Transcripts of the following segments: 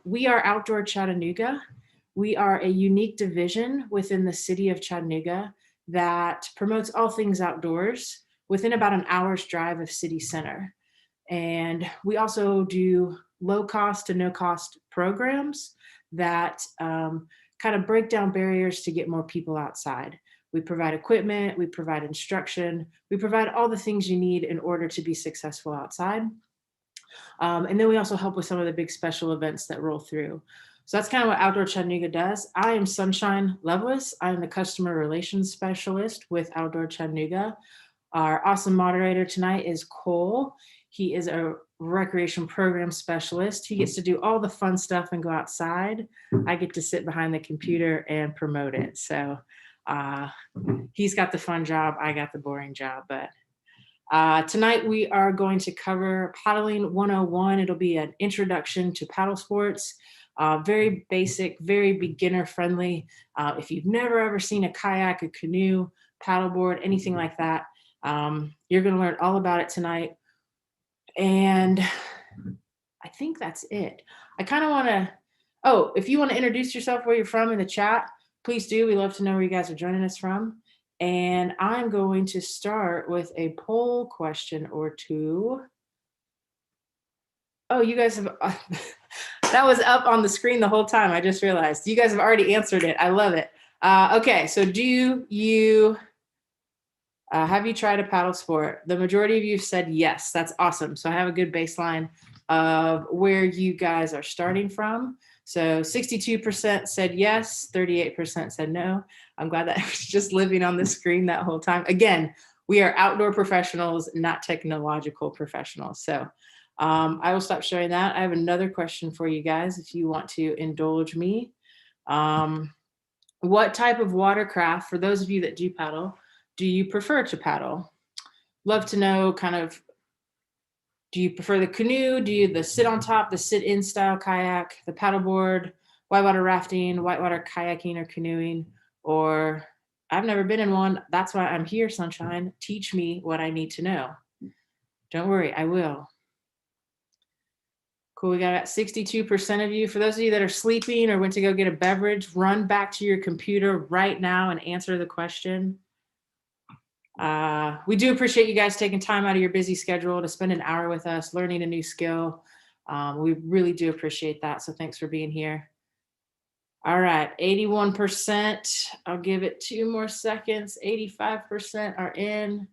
We are Outdoor Chattanooga. We are a unique division within the city of Chattanooga that promotes all things outdoors within about an hour's drive of city center. And we also do low cost to no cost programs that kind of break down barriers to get more people outside. We provide equipment, we provide instruction, we provide all the things you need in order to be successful outside. And then we also help with some of the big special events that roll through. So that's kind of what Outdoor Chattanooga does. I am Sunshine Loveless. I'm the customer relations specialist with Outdoor Chattanooga. Our awesome moderator tonight is Cole. He is a recreation program specialist. He gets to do all the fun stuff and go outside. I get to sit behind the computer and promote it. So he's got the fun job. I got the boring job, but tonight we are going to cover Paddling 101. It'll be an introduction to paddle sports. Very basic, very beginner friendly. If you've never ever seen a kayak, a canoe, paddleboard, anything like that, you're going to learn all about it tonight. And I think that's it. I kind of want to, if you want to introduce yourself, where you're from in the chat, please do. We love to know where you guys are joining us from. And I'm going to start with a poll question or two. Oh, you guys have, that was up on the screen the whole time. I just realized you guys have already answered it. I love it. Okay, so do you, have you tried a paddle sport? The majority of you said yes. That's awesome. So I have a good baseline of where you guys are starting from. So 62% said yes, 38% said no. I'm glad that I was just living on the screen that whole time. Again, we are outdoor professionals, not technological professionals. So I will stop showing that. I have another question for you guys if you want to indulge me. What type of watercraft, for those of you that do paddle, do you prefer to paddle? Love to know kind of, do you prefer the canoe? Do you the sit on top, the sit in style kayak, the paddleboard, whitewater rafting, whitewater kayaking or canoeing? Or I've never been in one. That's why I'm here, Sunshine. Teach me what I need to know. Don't worry, I will. Cool, we got 62% of you. For those of you that are sleeping or went to go get a beverage, run back to your computer right now and answer the question. We do appreciate you guys taking time out of your busy schedule to spend an hour with us, learning a new skill. We really do appreciate that. So thanks for being here. All right, 81%. I'll give it 2 more seconds. 85% are in.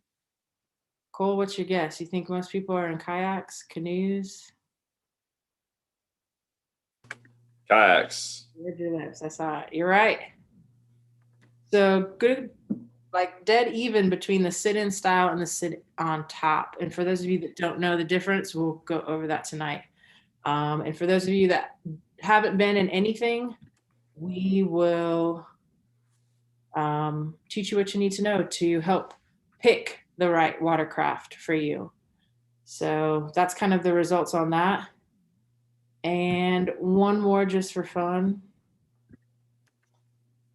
Cole, what's your guess? You think most people are in kayaks, canoes? Kayaks. Read your lips. I saw it. You're right. So good, like dead even between the sit-in style and the sit on top. And for those of you that don't know the difference, we'll go over that tonight. And for those of you that haven't been in anything, we will teach you what you need to know to help pick the right watercraft for you. So that's kind of the results on that. And one more just for fun.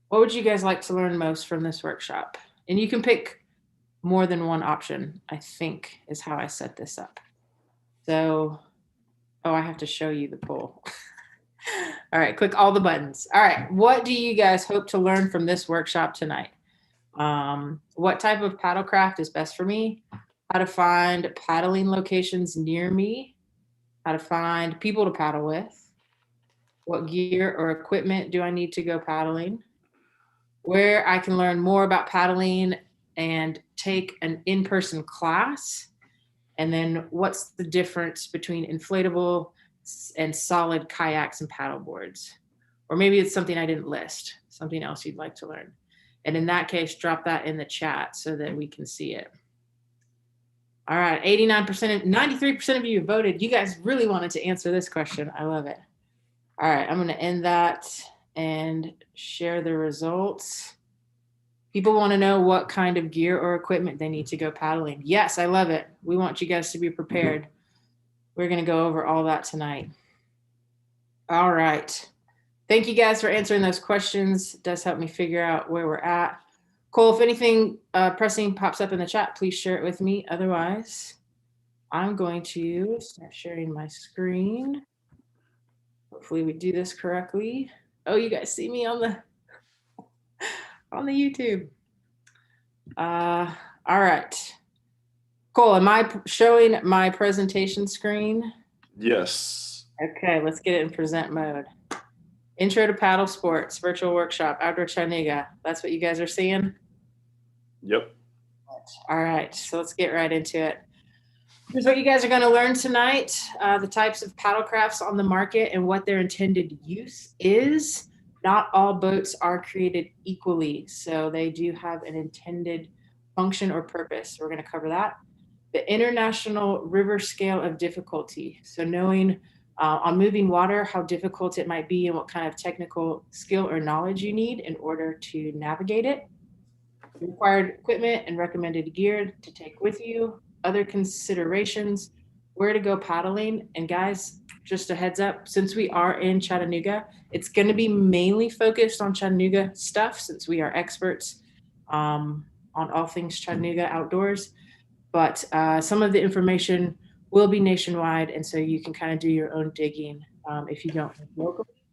What would you guys like to learn most from this workshop? And you can pick more than one option, I think, is how I set this up. So, I have to show you the poll. All right, click all the buttons. All right, what do you guys hope to learn from this workshop tonight? What type of paddlecraft is best for me? How to find paddling locations near me? How to find people to paddle with? What gear or equipment do I need to go paddling? Where I can learn more about paddling and take an in-person class. And then what's the difference between inflatable and solid kayaks and paddleboards? Or maybe it's something I didn't list, something else you'd like to learn. And in that case, drop that in the chat so that we can see it. All right, 89%, 93% of you voted. You guys really wanted to answer this question. I love it. All right, I'm gonna end that and share the results. People want to know what kind of gear or equipment they need to go paddling. Yes, I love it. We want you guys to be prepared. We're going to go over all that tonight. All right. Thank you guys for answering those questions. It does help me figure out where we're at. Cole, if anything pressing pops up in the chat, please share it with me. Otherwise, I'm going to start sharing my screen. Hopefully we do this correctly. Oh, you guys see me on the YouTube. All right. Cole, am I showing my presentation screen? Yes. Okay, let's get it in present mode. Intro to Paddle Sports, virtual workshop, Outdoor Chattanooga. That's what you guys are seeing? Yep. All right, so let's get right into it. Here's what you guys are going to learn tonight, the types of paddlecrafts on the market and what their intended use is. Not all boats are created equally, so they do have an intended function or purpose. We're going to cover that. The international river scale of difficulty, so knowing on moving water how difficult it might be and what kind of technical skill or knowledge you need in order to navigate it. Required equipment and recommended gear to take with you. Other considerations, where to go paddling. And guys, just a heads up, since we are in Chattanooga, it's going to be mainly focused on Chattanooga stuff since we are experts on all things Chattanooga outdoors. But some of the information will be nationwide, and so you can kind of do your own digging if you don't live locally.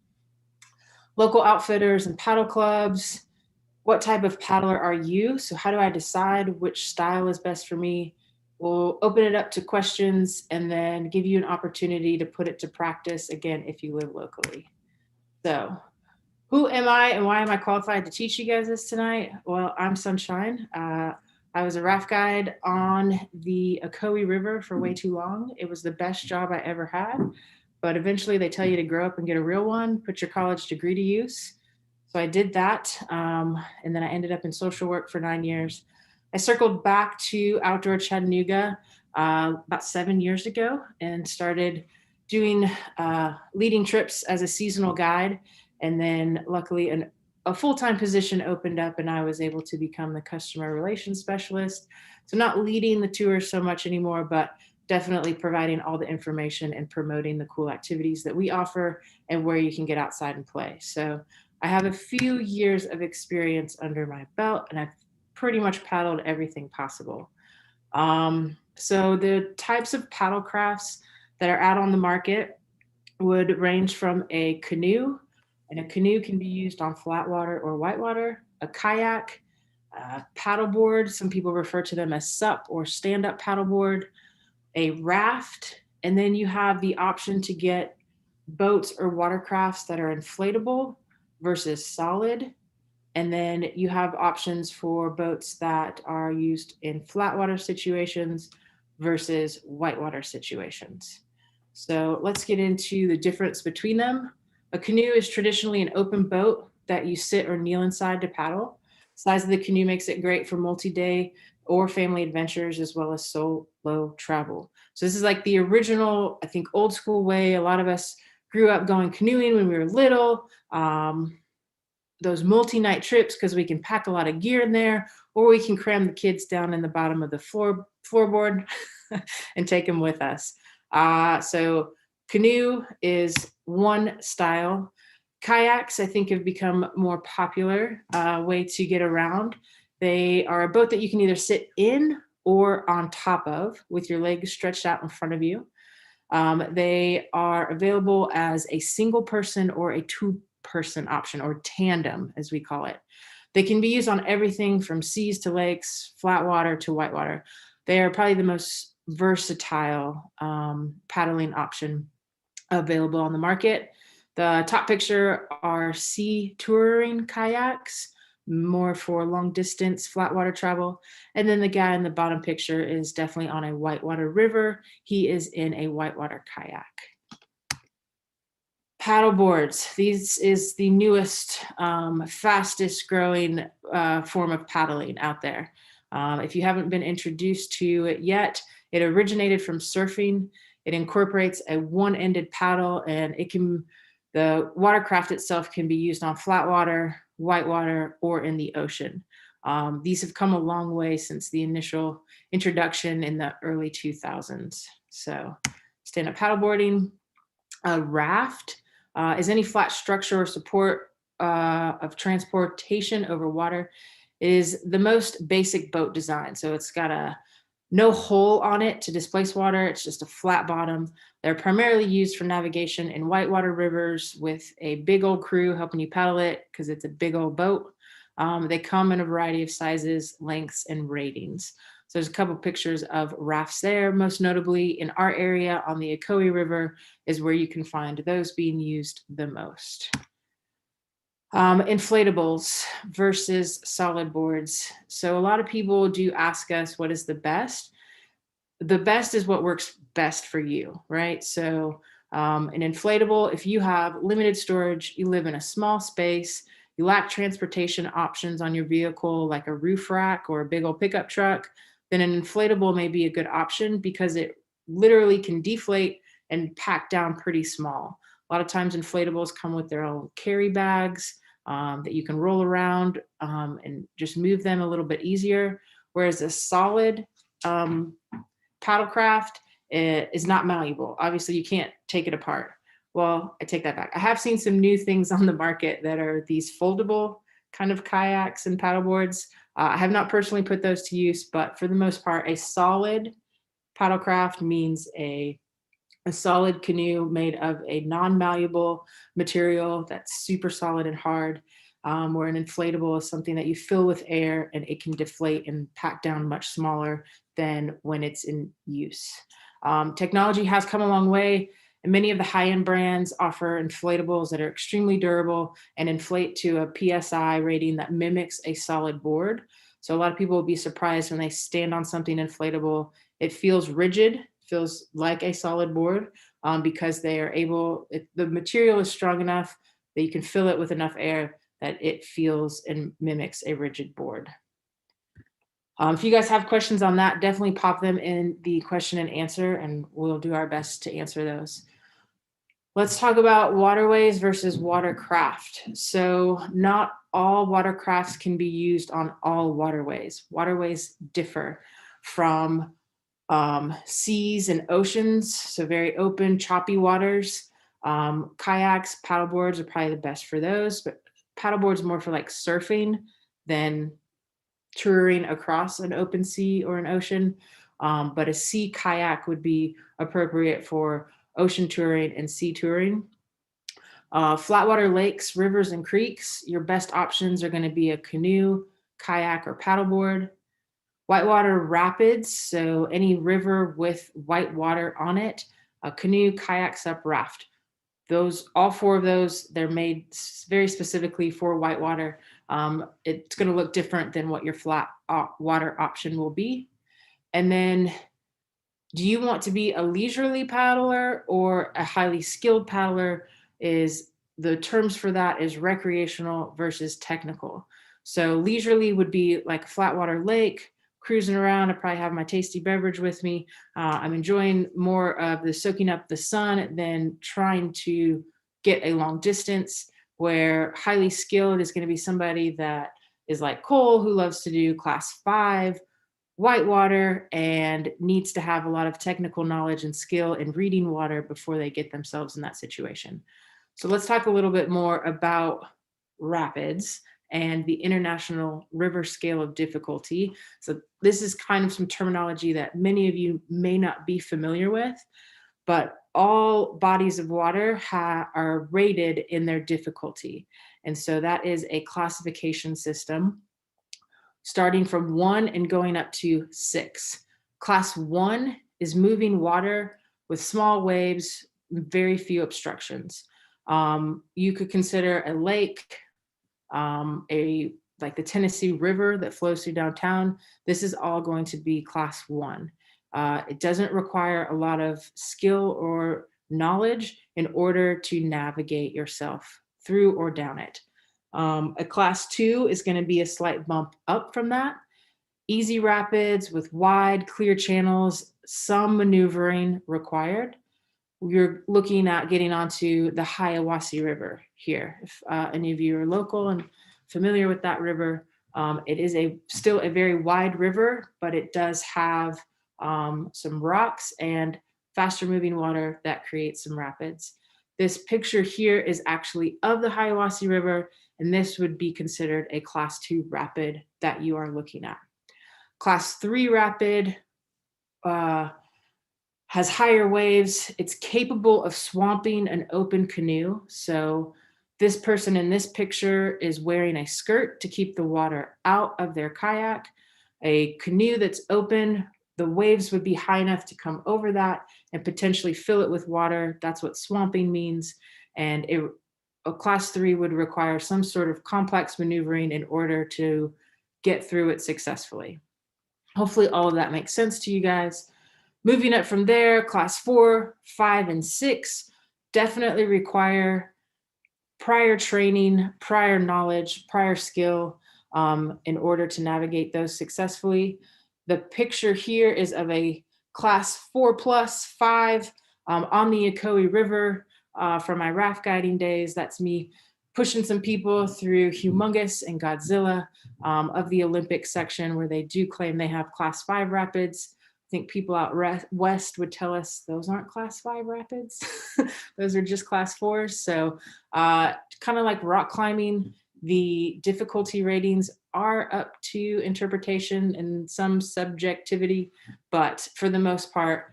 Local outfitters and paddle clubs. What type of paddler are you? So how do I decide which style is best for me? We'll open it up to questions and then give you an opportunity to put it to practice again if you live locally. So who am I and why am I qualified to teach you guys this tonight? Well, I'm Sunshine. I was a raft guide on the Ocoee River for way too long. It was the best job I ever had, but eventually they tell you to grow up and get a real one, put your college degree to use. So I did that, and then I ended up in social work for 9 years. I circled back to Outdoor Chattanooga about 7 years ago and started doing leading trips as a seasonal guide. And then luckily a full-time position opened up and I was able to become the customer relations specialist. So not leading the tours so much anymore, but definitely providing all the information and promoting the cool activities that we offer and where you can get outside and play. So I have a few years of experience under my belt and I've pretty much paddled everything possible. So the types of paddle crafts that are out on the market would range from a canoe, and a canoe can be used on flat water or whitewater, a kayak, a paddleboard, some people refer to them as SUP or stand-up paddleboard, a raft, and then you have the option to get boats or watercrafts that are inflatable versus solid. And then you have options for boats that are used in flat water situations versus whitewater situations. So let's get into the difference between them. A canoe is traditionally an open boat that you sit or kneel inside to paddle. Size of the canoe makes it great for multi-day or family adventures as well as solo travel. So this is like the original, I think, old school way. A lot of us grew up going canoeing when we were little. Those multi-night trips because we can pack a lot of gear in there, or we can cram the kids down in the bottom of the floorboard and take them with us. So canoe is one style. Kayaks, I think, have become more popular way to get around. They are a boat that you can either sit in or on top of with your legs stretched out in front of you. They are available as a single person or a two-person option, or tandem as we call it. They can be used on everything from seas to lakes, flat water to whitewater. They are probably the most versatile paddling option available on the market. The top picture are sea touring kayaks, more for long distance flat water travel. And then the guy in the bottom picture is definitely on a whitewater river. He is in a whitewater kayak. Paddleboards. These is the newest, fastest growing form of paddling out there. If you haven't been introduced to it yet, it originated from surfing. It incorporates a one-ended paddle, and the watercraft itself can be used on flat water, whitewater, or in the ocean. These have come a long way since the initial introduction in the early 2000s. So stand-up paddleboarding. A raft is any flat structure or support of transportation over water. It is the most basic boat design. So it's got a No hole on it to displace water. It's just a flat bottom. They're primarily used for navigation in whitewater rivers with a big old crew helping you paddle it because it's a big old boat. They come in a variety of sizes, lengths, and ratings. So there's a couple pictures of rafts there. Most notably in our area on the Ocoee River is where you can find those being used the most. Inflatables versus solid boards. So a lot of people do ask us what is the best. The best is what works best for you, right? So an inflatable, if you have limited storage, you live in a small space, you lack transportation options on your vehicle like a roof rack or a big old pickup truck, then an inflatable may be a good option because it literally can deflate and pack down pretty small. A lot of times inflatables come with their own carry bags that you can roll around and just move them a little bit easier. Whereas a solid paddlecraft is not malleable. Obviously, you can't take it apart. Well, I take that back. I have seen some new things on the market that are these foldable kind of kayaks and paddleboards. I have not personally put those to use, but for the most part, a solid paddlecraft means a solid canoe made of a non-malleable material that's super solid and hard, where an inflatable is something that you fill with air and it can deflate and pack down much smaller than when it's in use. Technology has come a long way, and many of the high-end brands offer inflatables that are extremely durable and inflate to a PSI rating that mimics a solid board. So a lot of people will be surprised when they stand on something inflatable. It feels rigid, feels like a solid board because they are able, the material is strong enough that you can fill it with enough air that it feels and mimics a rigid board. If you guys have questions on that, definitely pop them in the question and answer, and we'll do our best to answer those. Let's talk about waterways versus watercraft. So not all watercrafts can be used on all waterways. Waterways differ from seas and oceans, so very open, choppy waters. Kayaks, paddleboards are probably the best for those, but paddleboards more for like surfing than touring across an open sea or an ocean. But a sea kayak would be appropriate for ocean touring and sea touring. Flatwater lakes, rivers, and creeks, your best options are going to be a canoe, kayak, or paddleboard. Whitewater rapids, so any river with white water on it, a canoe, kayak, sup, raft. Those, all four of those, they're made very specifically for whitewater. It's going to look different than what your flat water option will be. And then, do you want to be a leisurely paddler or a highly skilled paddler? Is the terms for that is recreational versus technical. So leisurely would be like a flatwater lake, cruising around. I probably have my tasty beverage with me. I'm enjoying more of the soaking up the sun than trying to get a long distance, where highly skilled is going to be somebody that is like Cole, who loves to do class 5 whitewater and needs to have a lot of technical knowledge and skill in reading water before they get themselves in that situation. So let's talk a little bit more about rapids and the International River Scale of Difficulty. So this is kind of some terminology that many of you may not be familiar with, but all bodies of water are rated in their difficulty. And so that is a classification system starting from 1 and going up to 6. Class 1 is moving water with small waves, very few obstructions. You could consider a lake, like the Tennessee River that flows through downtown. This is all going to be class 1. It doesn't require a lot of skill or knowledge in order to navigate yourself through or down it. A class 2 is going to be a slight bump up from that. Easy rapids with wide, clear channels, some maneuvering required. You're looking at getting onto the Hiawassee River here. If any of you are local and familiar with that river, it is still a very wide river, but it does have some rocks and faster moving water that creates some rapids. This picture here is actually of the Hiawassee River, and this would be considered a class 2 rapid that you are looking at. Class 3 rapid, has higher waves. It's capable of swamping an open canoe. So this person in this picture is wearing a skirt to keep the water out of their kayak. A canoe that's open, the waves would be high enough to come over that and potentially fill it with water. That's what swamping means. And a class 3 would require some sort of complex maneuvering in order to get through it successfully. Hopefully all of that makes sense to you guys. Moving up from there, class 4, 5, and 6 definitely require prior training, prior knowledge, prior skill in order to navigate those successfully. The picture here is of a class 4+5 on the Ocoee River from my raft guiding days. That's me pushing some people through Humongous and Godzilla of the Olympic section, where they do claim they have class 5 rapids. I think people out west would tell us those aren't class 5 rapids. Those are just class 4s. So kind of like rock climbing, the difficulty ratings are up to interpretation and some subjectivity, but for the most part,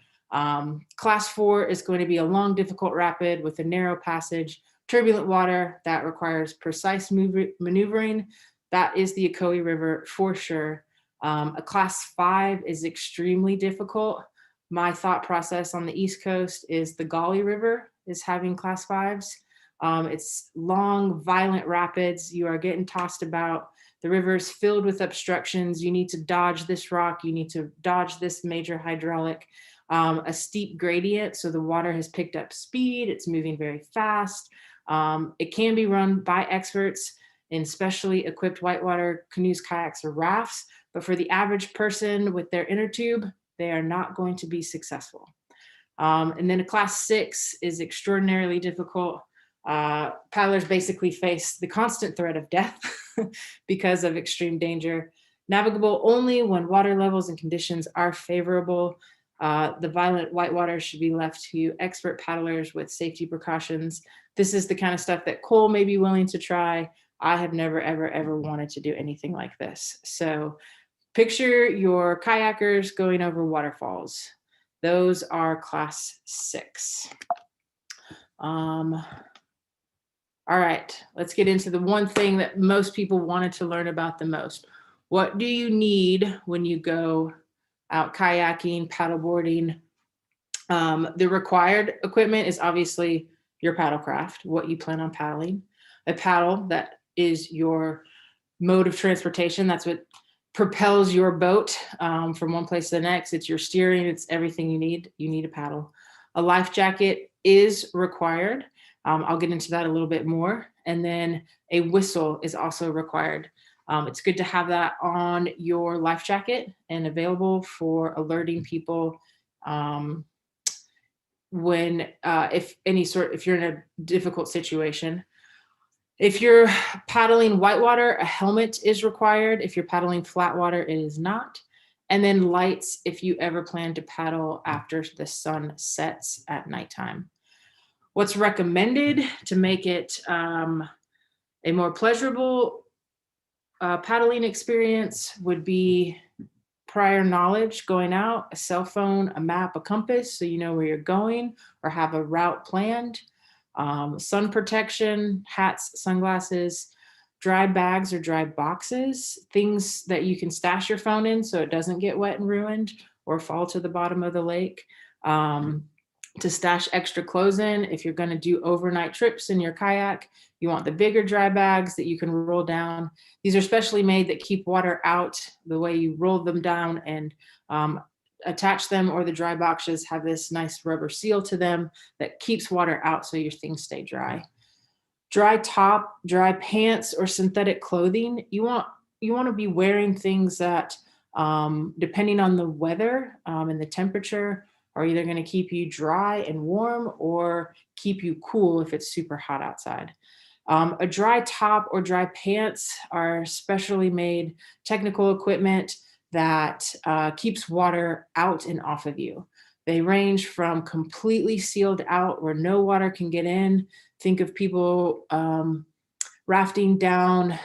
class 4 is going to be a long, difficult rapid with a narrow passage, turbulent water that requires precise maneuvering. That is the Ocoee River for sure. A class 5 is extremely difficult. My thought process on the East Coast is the Gauley River is having class 5s. It's long, violent rapids. You are getting tossed about. The river is filled with obstructions. You need to dodge this rock. You need to dodge this major hydraulic. A steep gradient, so the water has picked up speed. It's moving very fast. It can be run by experts in specially equipped whitewater canoes, kayaks, or rafts. But for the average person with their inner tube, they are not going to be successful. And then a class 6 is extraordinarily difficult. Paddlers basically face the constant threat of death because of extreme danger. Navigable only when water levels and conditions are favorable. The violent whitewater should be left to expert paddlers with safety precautions. This is the kind of stuff that Cole may be willing to try. I have never, ever, ever wanted to do anything like this. So picture your kayakers going over waterfalls. Those are class 6. All right, let's get into the one thing that most people wanted to learn about the most. What do you need when you go out kayaking, paddleboarding? The required equipment is obviously your paddlecraft, what you plan on paddling. A paddle, that is your mode of transportation. That's what propels your boat from one place to the next. It's your steering, it's everything you need. You need a paddle. A life jacket is required. I'll get into that a little bit more. And then a whistle is also required. It's good to have that on your life jacket and available for alerting people when, if you're in a difficult situation. If you're paddling whitewater, a helmet is required. If you're paddling flat water, it is not. And then lights, if you ever plan to paddle after the sun sets at nighttime. What's recommended to make it a more pleasurable paddling experience would be prior knowledge going out, a cell phone, a map, a compass, so you know where you're going or have a route planned. Sun protection, hats, sunglasses, dry bags or dry boxes, things that you can stash your phone in so it doesn't get wet and ruined or fall to the bottom of the lake. To stash extra clothes in. If you're going to do overnight trips in your kayak, you want the bigger dry bags that you can roll down. These are specially made that keep water out. The way you roll them down and attach them, or the dry boxes have this nice rubber seal to them that keeps water out so your things stay dry. Dry top, dry pants, or synthetic clothing. You want to be wearing things that, depending on the weather and the temperature, are either going to keep you dry and warm or keep you cool if it's super hot outside. A dry top or dry pants are specially made technical equipment that keeps water out and off of you. They range from completely sealed out where no water can get in. Think of people rafting down,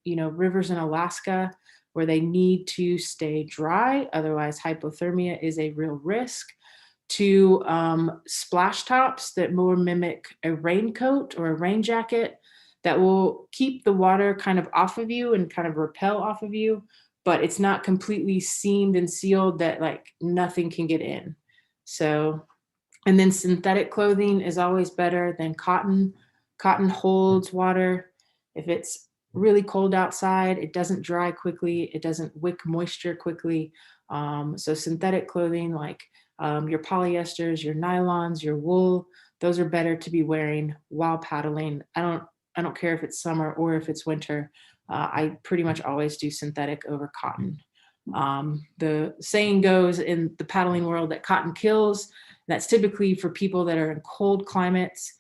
rivers in Alaska. where they need to stay dry. Otherwise, hypothermia is a real risk, to splash tops that more mimic a raincoat or a rain jacket that will keep the water kind of off of you and kind of repel off of you, but it's not completely seamed and sealed that like nothing can get in. So, and then synthetic clothing is always better than cotton. Cotton holds water. If it's really cold outside, it doesn't dry quickly. It doesn't wick moisture quickly. So synthetic clothing like your polyesters, your nylons, your wool, those are better to be wearing while paddling. I don't care if it's summer or if it's winter. I pretty much always do synthetic over cotton. The saying goes in the paddling world that cotton kills. That's typically for people that are in cold climates,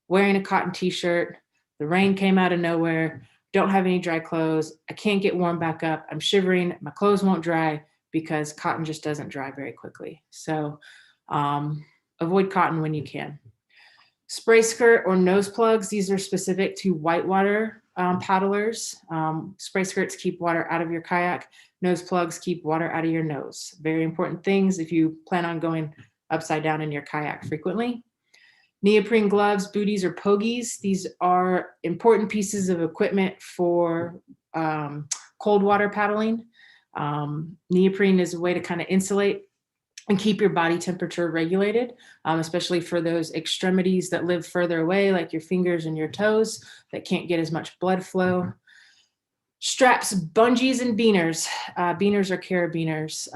wearing a cotton t-shirt. The rain came out of nowhere, don't have any dry clothes. I can't get warm back up. I'm shivering. My clothes won't dry because cotton just doesn't dry very quickly. So avoid cotton when you can. Spray skirt or nose plugs, these are specific to whitewater paddlers. Spray skirts keep water out of your kayak. Nose plugs keep water out of your nose. Very important things if you plan on going upside down in your kayak frequently. Neoprene gloves, booties, or pogies. These are important pieces of equipment for cold water paddling. Neoprene is a way to kind of insulate and keep your body temperature regulated, especially for those extremities that live further away, like your fingers and your toes that can't get as much blood flow. Straps, bungees, and beaners. Beaners are carabiners.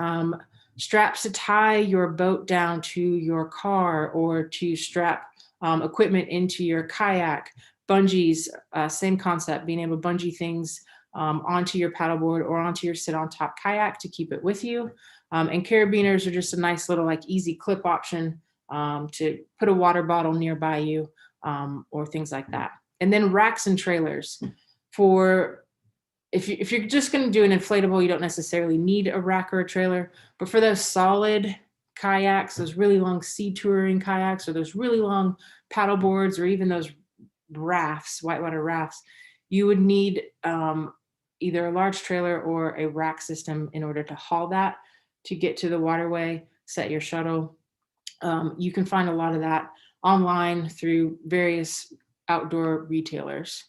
Straps to tie your boat down to your car or to strap equipment into your kayak. Bungees, same concept, being able to bungee things onto your paddleboard or onto your sit on top kayak to keep it with you. And carabiners are just a nice little like easy clip option to put a water bottle nearby you or things like that. And then racks and trailers. For if you're just going to do an inflatable, you don't necessarily need a rack or a trailer, but for those solid kayaks, those really long sea touring kayaks, or those really long paddleboards, or even those rafts, whitewater rafts, you would need either a large trailer or a rack system in order to haul that to get to the waterway, set your shuttle. You can find a lot of that online through various outdoor retailers.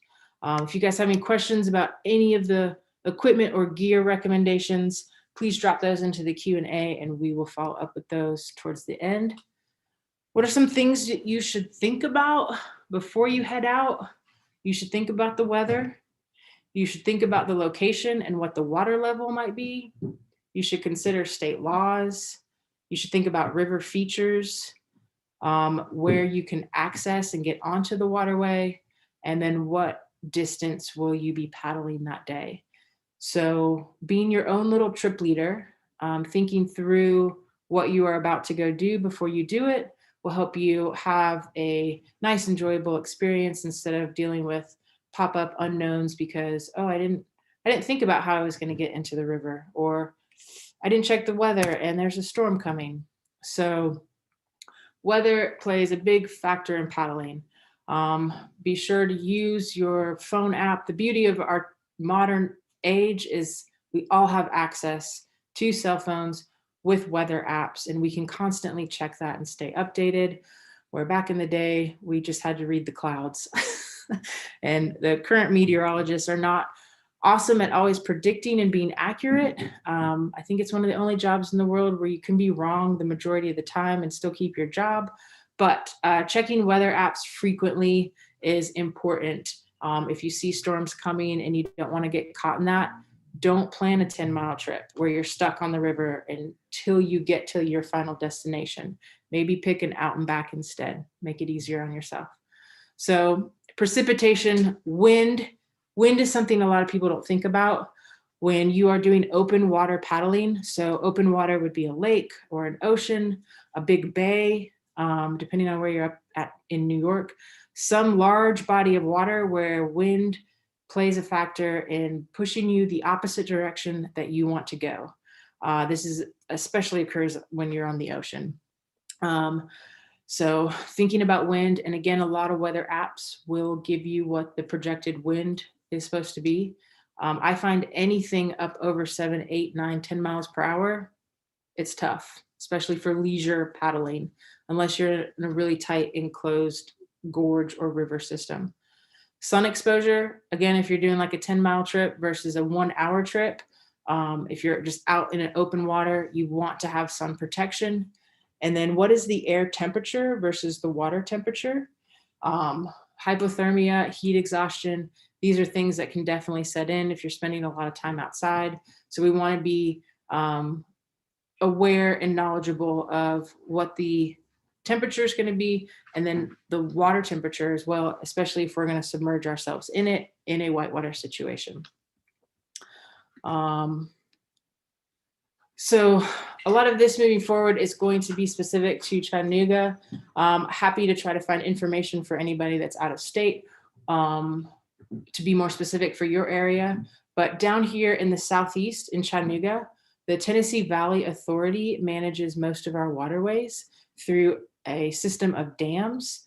If you guys have any questions about any of the equipment or gear recommendations, please drop those into the Q&A and we will follow up with those towards the end. What are some things that you should think about before you head out? You should think about the weather. You should think about the location and what the water level might be. You should consider state laws. You should think about river features, where you can access and get onto the waterway, and then what distance will you be paddling that day. So being your own little trip leader, thinking through what you are about to go do before you do it will help you have a nice, enjoyable experience instead of dealing with pop-up unknowns because, oh, I didn't think about how I was going to get into the river, or I didn't check the weather and there's a storm coming. So weather plays a big factor in paddling. Be sure to use your phone app. The beauty of our modern age is we all have access to cell phones with weather apps, and we can constantly check that and stay updated. Where back in the day, we just had to read the clouds. And the current meteorologists are not awesome at always predicting and being accurate. I think it's one of the only jobs in the world where you can be wrong the majority of the time and still keep your job. But checking weather apps frequently is important. If you see storms coming and you don't want to get caught in that, don't plan a 10-mile trip where you're stuck on the river until you get to your final destination. Maybe pick an out and back instead. Make it easier on yourself. So precipitation, wind. Wind is something a lot of people don't think about when you are doing open water paddling. So open water would be a lake or an ocean, a big bay, depending on where you're up at in New York, some large body of water where wind plays a factor in pushing you the opposite direction that you want to go. This is especially occurs when you're on the ocean. So thinking about wind, and again, a lot of weather apps will give you what the projected wind is supposed to be. I find anything up over 7, 8, 9, 10 miles per hour, it's tough, especially for leisure paddling, unless you're in a really tight enclosed gorge or river system. Sun exposure, again, if you're doing like a 10-mile trip versus a 1-hour trip, if you're just out in an open water, you want to have sun protection. And then what is the air temperature versus the water temperature? Hypothermia, heat exhaustion, these are things that can definitely set in if you're spending a lot of time outside. So we want to be aware and knowledgeable of what the temperature is going to be, and then the water temperature as well, especially if we're going to submerge ourselves in it in a whitewater situation. So a lot of this moving forward is going to be specific to Chattanooga. Happy to try to find information for anybody that's out of state to be more specific for your area. But down here in the southeast in Chattanooga, the Tennessee Valley Authority manages most of our waterways through a system of dams,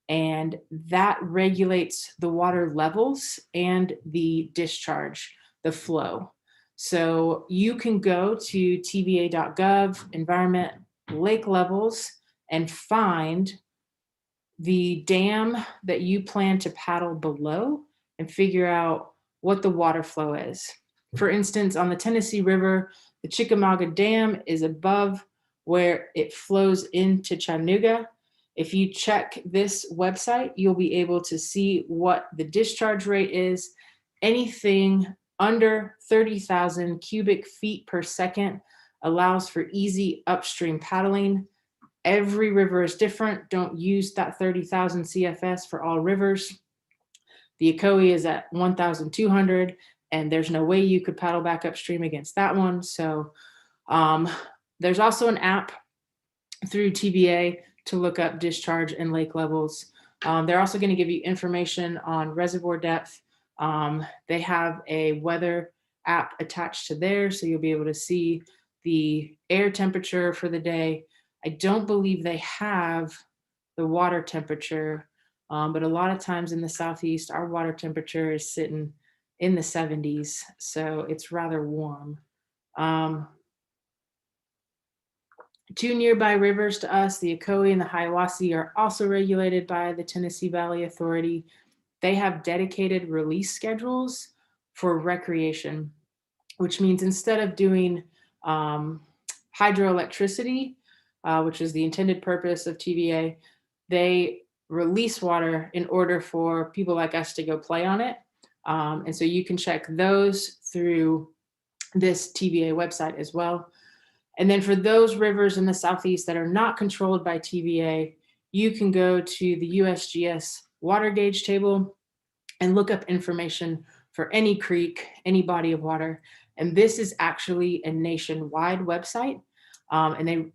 and that regulates the water levels and the discharge, the flow. So you can go to tva.gov, environment, lake levels, and find the dam that you plan to paddle below and figure out what the water flow is. For instance, on the Tennessee River, the Chickamauga Dam is above where it flows into Chattanooga. If you check this website, you'll be able to see what the discharge rate is. Anything under 30,000 cubic feet per second allows for easy upstream paddling. Every river is different. Don't use that 30,000 CFS for all rivers. The Ocoee is at 1,200, and there's no way you could paddle back upstream against that one. So there's also an app through TVA to look up discharge and lake levels. They're also going to give you information on reservoir depth. They have a weather app attached to there, so you'll be able to see the air temperature for the day. I don't believe they have the water temperature, but a lot of times in the southeast, our water temperature is sitting in the 70s, so it's rather warm. Two nearby rivers to us, the Ocoee and the Hiawassee, are also regulated by the Tennessee Valley Authority. They have dedicated release schedules for recreation, which means instead of doing hydroelectricity, which is the intended purpose of TVA, they release water in order for people like us to go play on it. And so you can check those through this TVA website as well. And then for those rivers in the southeast that are not controlled by TVA, you can go to the USGS water gauge table and look up information for any creek, any body of water. And this is actually a nationwide website. And they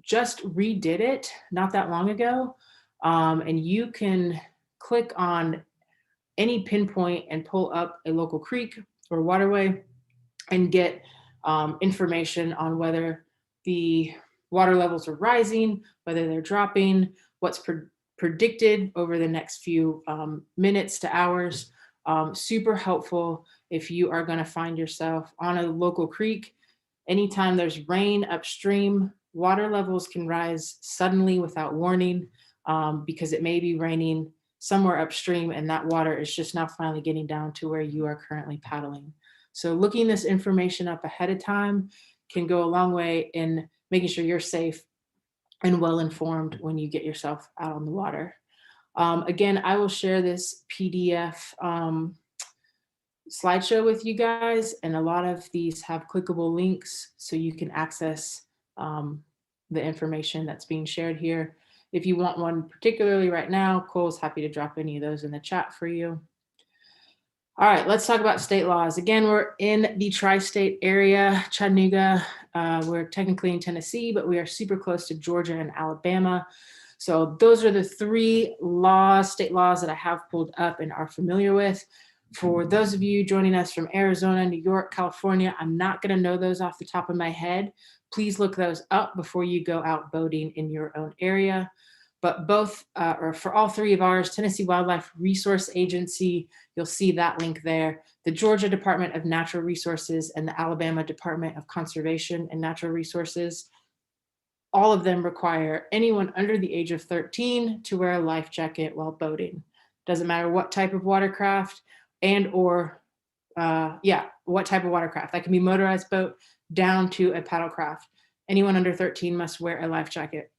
just redid it not that long ago. And you can click on any pinpoint and pull up a local creek or waterway and get information on whether the water levels are rising, whether they're dropping, what's predicted over the next few minutes to hours. Super helpful if you are going to find yourself on a local creek. Anytime there's rain upstream, water levels can rise suddenly without warning because it may be raining somewhere upstream and that water is just now finally getting down to where you are currently paddling. So looking this information up ahead of time can go a long way in making sure you're safe and well-informed when you get yourself out on the water. Again, I will share this PDF slideshow with you guys, and a lot of these have clickable links so you can access the information that's being shared here. If you want one particularly right now, Cole's happy to drop any of those in the chat for you. All right, let's talk about state laws. Again, we're in the tri-state area, Chattanooga. We're technically in Tennessee, but we are super close to Georgia and Alabama. So those are the three laws, state laws that I have pulled up and are familiar with. For those of you joining us from Arizona, New York, California, I'm not going to know those off the top of my head. Please look those up before you go out boating in your own area. but both, or for all three of ours, Tennessee Wildlife Resource Agency, you'll see that link there, the Georgia Department of Natural Resources, and the Alabama Department of Conservation and Natural Resources, all of them require anyone under the age of 13 to wear a life jacket while boating. Doesn't matter what type of watercraft what type of watercraft. That can be motorized boat down to a paddlecraft. Anyone under 13 must wear a life jacket.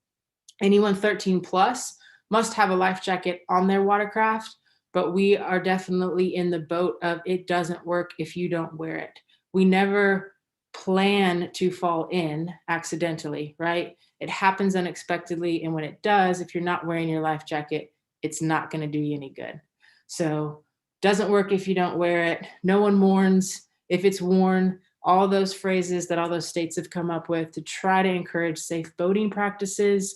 Anyone 13 plus must have a life jacket on their watercraft, but we are definitely in the boat of it doesn't work if you don't wear it. We never plan to fall in accidentally, right? It happens unexpectedly. And when it does, if you're not wearing your life jacket, it's not going to do you any good. So doesn't work if you don't wear it. No one mourns if it's worn. All those phrases that all those states have come up with to try to encourage safe boating practices.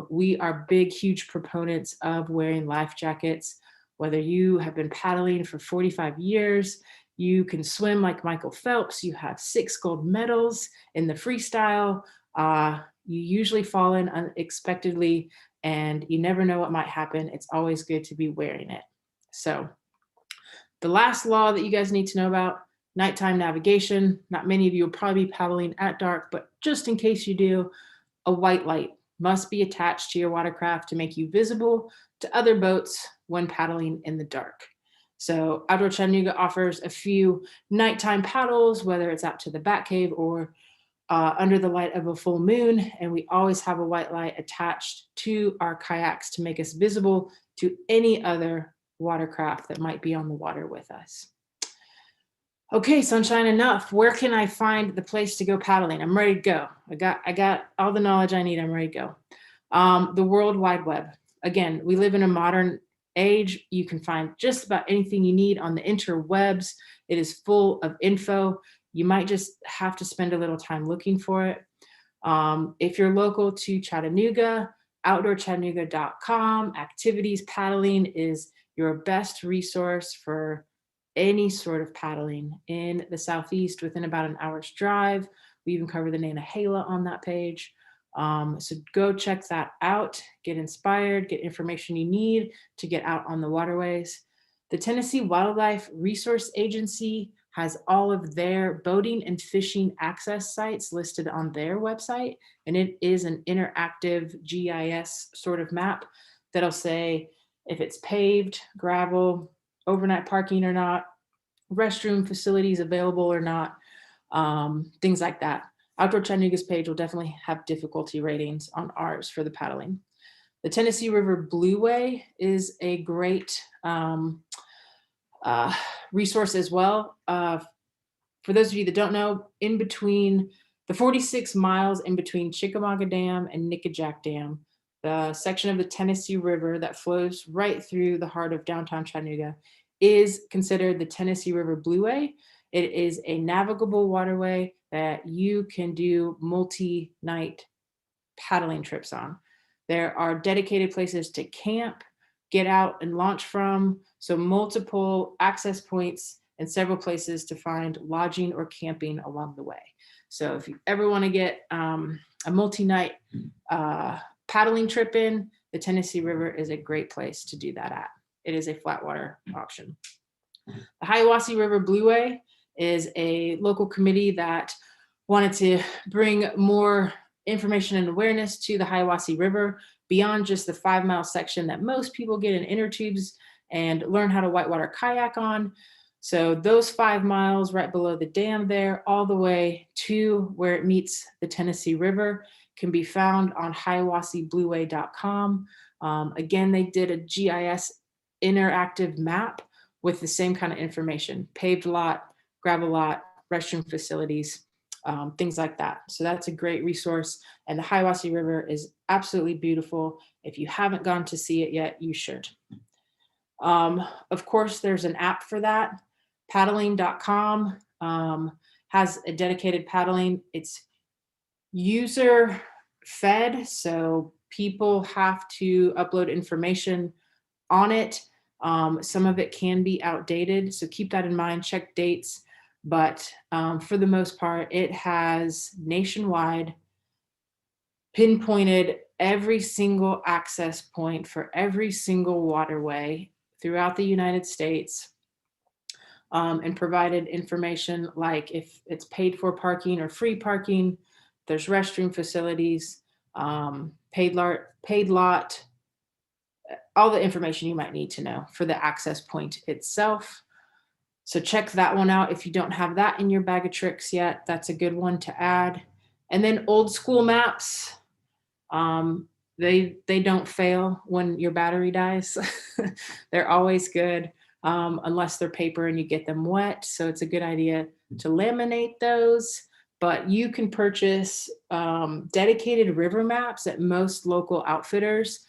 We are big, huge proponents of wearing life jackets. Whether you have been paddling for 45 years, you can swim like Michael Phelps, you have 6 gold medals in the freestyle, you usually fall in unexpectedly and you never know what might happen. It's always good to be wearing it. So the last law that you guys need to know about, nighttime navigation. Not many of you will probably be paddling at dark, but just in case you do, a white light must be attached to your watercraft to make you visible to other boats when paddling in the dark. So Outdoor Chattanooga offers a few nighttime paddles, whether it's out to the bat cave or under the light of a full moon. And we always have a white light attached to our kayaks to make us visible to any other watercraft that might be on the water with us. Okay, sunshine, enough. Where can I find the place to go paddling? I'm ready to go. I got all the knowledge I need. I'm ready to go. The World Wide Web. Again, we live in a modern age. You can find just about anything you need on the interwebs. It is full of info. You might just have to spend a little time looking for it. If you're local to Chattanooga, outdoorchattanooga.com, activities paddling is your best resource for any sort of paddling in the Southeast within about an hour's drive. We even cover the Nantahala on that page. So go check that out, get inspired, get information you need to get out on the waterways. The Tennessee Wildlife Resource Agency has all of their boating and fishing access sites listed on their website. And it is an interactive GIS sort of map that'll say if it's paved, gravel, overnight parking or not, restroom facilities available or not, things like that. Outdoor Chattanooga's page will definitely have difficulty ratings on ours for the paddling. The Tennessee River Blueway is a great resource as well. For those of you that don't know, in between the 46 miles in between Chickamauga Dam and Nickajack Dam, the section of the Tennessee River that flows right through the heart of downtown Chattanooga is considered the Tennessee River Blueway. It is a navigable waterway that you can do multi-night paddling trips on. There are dedicated places to camp, get out and launch from, so multiple access points and several places to find lodging or camping along the way. So if you ever want to get a multi-night paddling trip in, the Tennessee River is a great place to do that at. It is a flat water option. The Hiawassee River Blueway is a local committee that wanted to bring more information and awareness to the Hiawassee River beyond just the 5-mile section that most people get in inner tubes and learn how to whitewater kayak on. So those 5 miles right below the dam there, all the way to where it meets the Tennessee River, can be found on HiawasseeBlueway.com. Again, they did a GIS interactive map with the same kind of information: paved lot, gravel lot, restroom facilities, things like that. So that's a great resource. And the Hiawassee River is absolutely beautiful. If you haven't gone to see it yet, you should. Of course, there's an app for that. Paddling.com has a dedicated paddling. It's user fed, so people have to upload information on it. Some of it can be outdated, so keep that in mind, check dates. But for the most part, it has nationwide pinpointed every single access point for every single waterway throughout the United States, and provided information like if it's paid for parking or free parking, there's restroom facilities, paid lot, all the information you might need to know for the access point itself. So check that one out. If you don't have that in your bag of tricks yet, that's a good one to add. And then old school maps. They don't fail when your battery dies. They're always good, unless they're paper and you get them wet. So it's a good idea to laminate those. But you can purchase dedicated river maps at most local outfitters.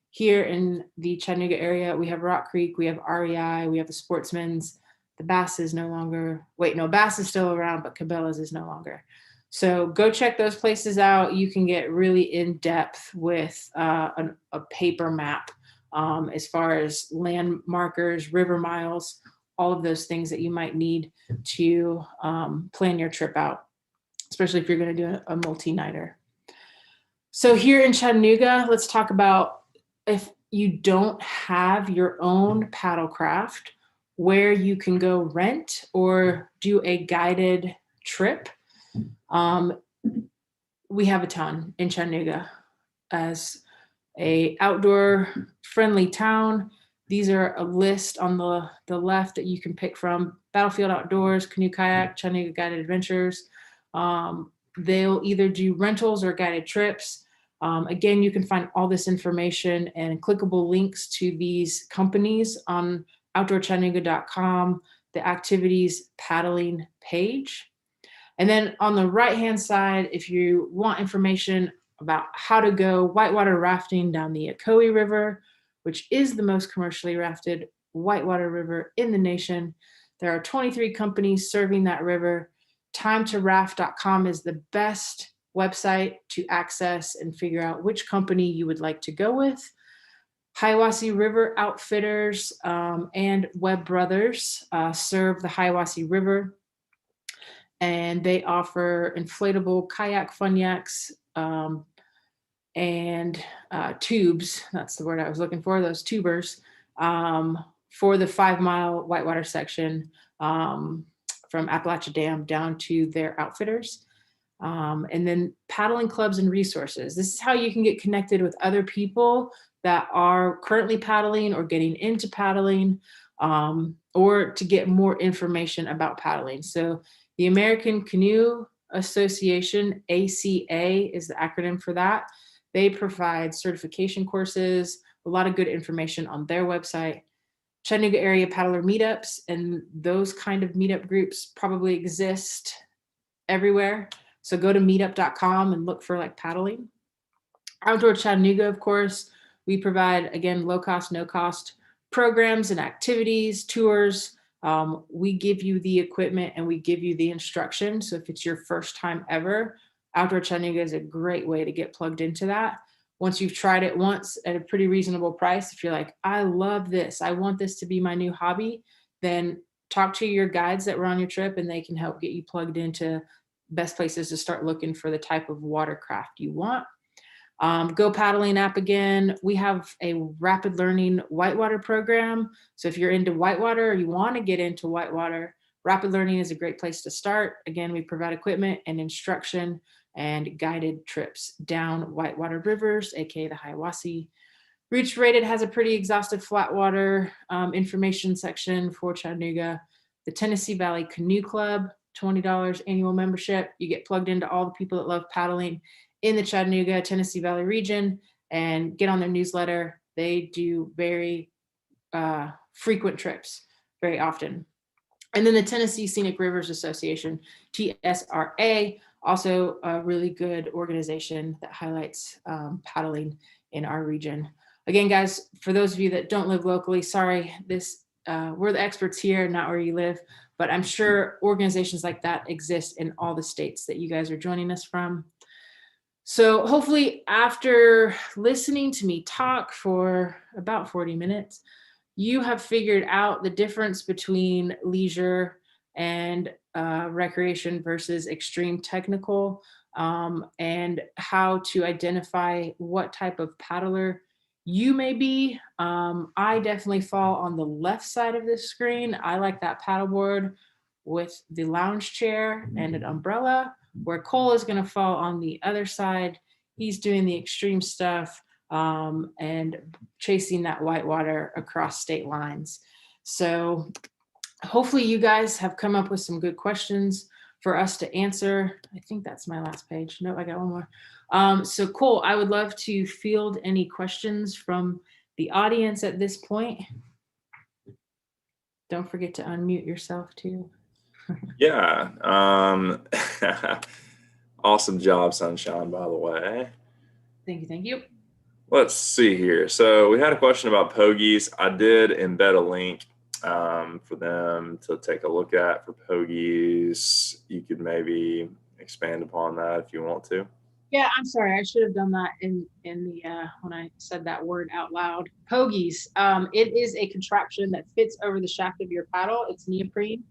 Here in the Chattanooga area, we have Rock Creek, we have REI, we have the Sportsman's. The Bass is no longer, wait, no, Bass is still around, but Cabela's is no longer. So go check those places out. You can get really in depth with a paper map, as far as land markers, river miles, all of those things that you might need to plan your trip out, especially if you're going to do a multi-nighter. So here in Chattanooga, let's talk about if you don't have your own paddlecraft, where you can go rent or do a guided trip. We have a ton in Chattanooga as a outdoor friendly town. These are a list on the left that you can pick from: Battlefield Outdoors, Canoe Kayak, Chattanooga Guided Adventures. They'll either do rentals or guided trips. Again, you can find all this information and clickable links to these companies on outdoorchattanooga.com, the activities paddling page. And then on the right-hand side, if you want information about how to go whitewater rafting down the Ocoee River, which is the most commercially rafted whitewater river in the nation, there are 23 companies serving that river. Timetораft.com is the best website to access and figure out which company you would like to go with. Hiawassee River Outfitters and Webb Brothers serve the Hiawassee River, and they offer inflatable kayak funyaks and tubes. That's the word I was looking for, those tubers, for the 5-mile whitewater section from Appalachia Dam down to their outfitters. And then paddling clubs and resources. This is how you can get connected with other people that are currently paddling or getting into paddling, or to get more information about paddling. So the American Canoe Association, ACA is the acronym for that. They provide certification courses, a lot of good information on their website. Chattanooga area paddler meetups, and those kind of meetup groups probably exist everywhere. So go to meetup.com and look for like paddling. Outdoor Chattanooga, of course, we provide, again, low cost, no cost programs and activities, tours. We give you the equipment and we give you the instruction. So if it's your first time ever, Outdoor Chattanooga is a great way to get plugged into that. Once you've tried it once at a pretty reasonable price, if you're like, I love this, I want this to be my new hobby, then talk to your guides that were on your trip and they can help get you plugged into best places to start looking for the type of watercraft you want. Go Paddling app again. We have a rapid learning whitewater program. So if you're into whitewater or you want to get into whitewater, rapid learning is a great place to start. Again, we provide equipment and instruction and guided trips down whitewater rivers, aka the Hiawassee. Reach Rated has a pretty exhaustive flatwater information section for Chattanooga. The Tennessee Valley Canoe Club, $20 annual membership. You get plugged into all the people that love paddling in the Chattanooga, Tennessee Valley region, and get on their newsletter. They do very frequent trips, very often. And then the Tennessee Scenic Rivers Association, TSRA, also a really good organization that highlights paddling in our region. Again, guys, for those of you that don't live locally, sorry, we're the experts here, not where you live, but I'm sure organizations like that exist in all the states that you guys are joining us from. So hopefully after listening to me talk for about 40 minutes, you have figured out the difference between leisure and recreation versus extreme technical. and how to identify what type of paddler you may be. I definitely fall on the left side of this screen. I like that paddleboard with the lounge chair and an umbrella, where Cole is going to fall on the other side. He's doing the extreme stuff and chasing that whitewater across state lines. So hopefully you guys have come up with some good questions for us to answer. I think that's my last page. No, I got one more. So Cole, I would love to field any questions from the audience at this point. Don't forget to unmute yourself too. Yeah. Awesome job, Sunshine, by the way. Thank you. Thank you. Let's see here. So we had a question about pogies. I did embed a link for them to take a look at for pogies. You could maybe expand upon that if you want to. Yeah, I'm sorry. I should have done that in the when I said that word out loud. Pogies. It is a contraption that fits over the shaft of your paddle. It's neoprene,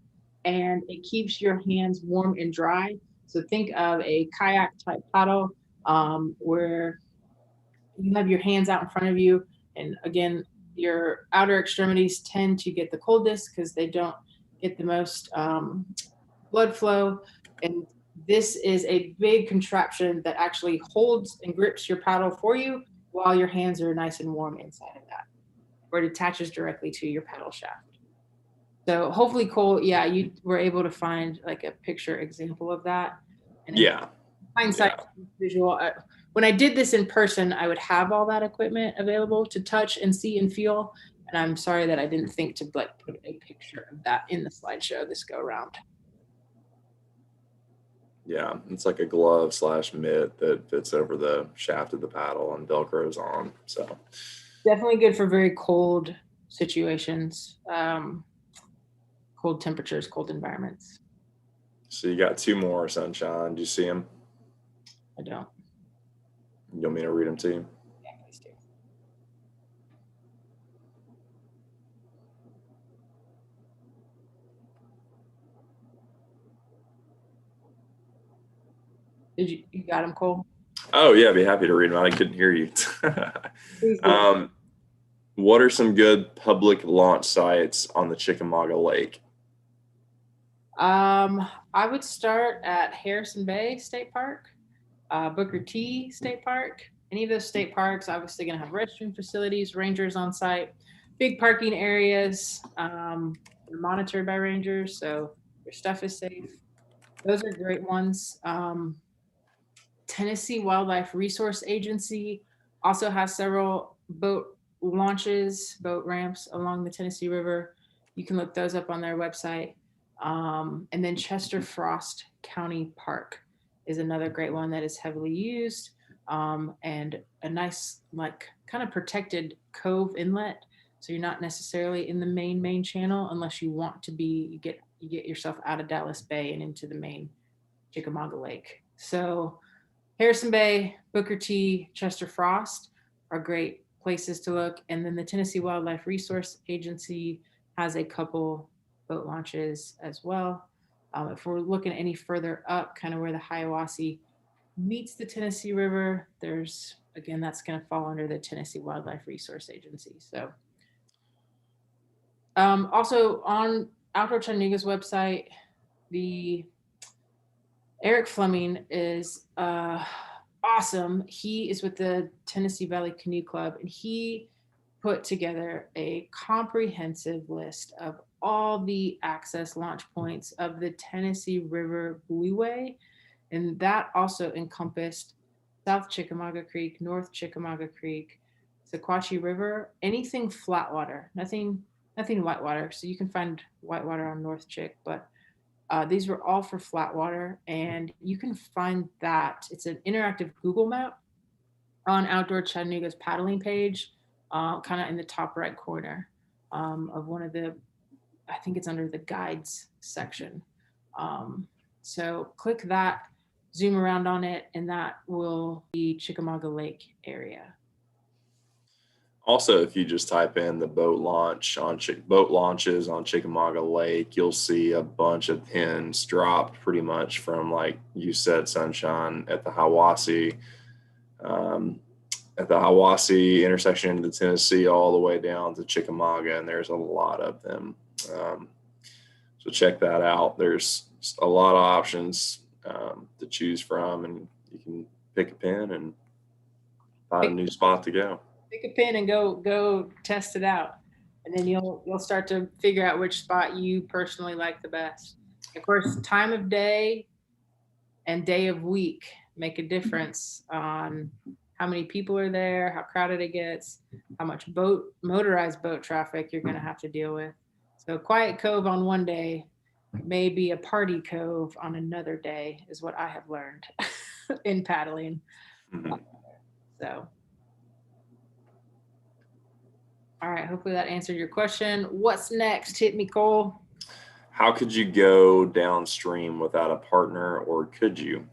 and it keeps your hands warm and dry. So think of a kayak type paddle where you have your hands out in front of you, and again, your outer extremities tend to get the coldest because they don't get the most blood flow. And this is a big contraption that actually holds and grips your paddle for you while your hands are nice and warm inside of that, where it attaches directly to your paddle shaft. So hopefully, Cole, yeah, you were able to find like a picture example of that. And Yeah. hindsight visual. When I did this in person, I would have all that equipment available to touch and see and feel. And I'm sorry that I didn't think to like put a picture of that in the slideshow this go around. Yeah, it's like a glove / mitt that fits over the shaft of the paddle and Velcro's on. So definitely good for very cold situations, cold temperatures, cold environments. So you got two more, Sunshine. Do you see them? I don't. You want me to read them to you? Yeah, please do. Did you got them, Cole? Oh yeah, I'd be happy to read them. I couldn't hear you. Please do. What are some good public launch sites on the Chickamauga Lake? I would start at Harrison Bay State Park, Booker T State Park. Any of those state parks, obviously going to have restroom facilities, rangers on site, big parking areas. They're monitored by rangers, so your stuff is safe. Those are great ones. Tennessee Wildlife Resource Agency also has several boat launches, boat ramps along the Tennessee River. You can look those up on their website. And then Chester Frost County Park is another great one that is heavily used, and a nice, like, kind of protected cove inlet. So you're not necessarily in the main channel unless you want to be. You get yourself out of Dallas Bay and into the main Chickamauga Lake. So Harrison Bay, Booker T, Chester Frost are great places to look. And then the Tennessee Wildlife Resource Agency has a couple boat launches as well. If we're looking any further up, kind of where the Hiawassee meets the Tennessee River, there's, again, that's going to fall under the Tennessee Wildlife Resource Agency. So also on Outdoor Chattanooga's website, the Eric Fleming is awesome. He is with the Tennessee Valley Canoe Club, and he put together a comprehensive list of all the access launch points of the Tennessee River Blueway. And that also encompassed South Chickamauga Creek, North Chickamauga Creek, Sequatchie River, anything flat water, nothing whitewater. So you can find whitewater on North Chick, but these were all for flat water, and you can find that. It's an interactive Google map on Outdoor Chattanooga's paddling page, kind of in the top right corner of one of the, I think it's under the guides section. So click that, zoom around on it, and that will be Chickamauga Lake area. Also, if you just type in the boat launches on Chickamauga Lake, you'll see a bunch of pins dropped pretty much from, like you said, Sunshine, um, at the Hiwassee intersection into the Tennessee all the way down to Chickamauga, and there's a lot of them. So check that out. There's a lot of options to choose from, and you can pick a pin and find a new spot to go. Pick a pin and go test it out, and then you'll start to figure out which spot you personally like the best. Of course, time of day and day of week make a difference on how many people are there, how crowded it gets, how much motorized boat traffic you're going to have to deal with. So Quiet Cove on one day may be a party cove on another day, is what I have learned in paddling. Mm-hmm. So, all right, hopefully that answered your question. What's next? Hit me, Cole. How could you go downstream without a partner, or could you?